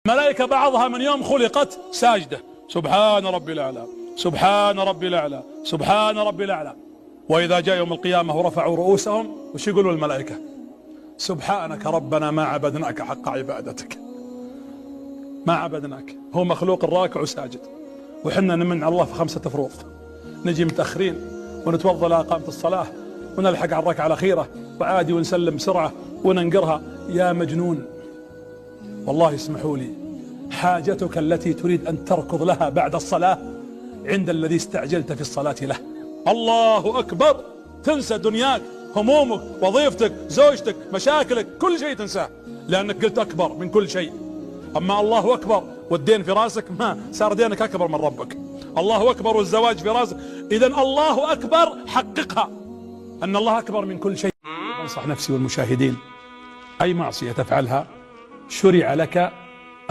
الملائكة بعضها من يوم خلقت ساجدة، سبحان ربي الأعلى سبحان ربي الأعلى سبحان ربي الأعلى. وإذا جاء يوم القيامة ورفعوا رؤوسهم وش يقولوا الملائكة؟ سبحانك ربنا ما عبدناك حق عبادتك، ما عبدناك. هو مخلوق الراكع وساجد، وحنا نمن على الله في 5 فروض، نجي متأخرين ونتوضا لإقامة الصلاة ونلحق على الركعة الأخيرة وعادي ونسلم بسرعة وننقرها. يا مجنون والله اسمحوا لي، حاجتك التي تريد أن تركض لها بعد الصلاة عند الذي استعجلت في الصلاة له. الله أكبر، تنسى دنياك، همومك، وظيفتك، زوجتك، مشاكلك، كل شيء تنساه لأنك قلت أكبر من كل شيء. أما الله أكبر والدين في راسك، ما صار دينك أكبر من ربك. الله أكبر والزواج في راسك، إذن الله أكبر حققها أن الله أكبر من كل شيء. أنصح نفسي والمشاهدين، أي معصية تفعلها شرع لك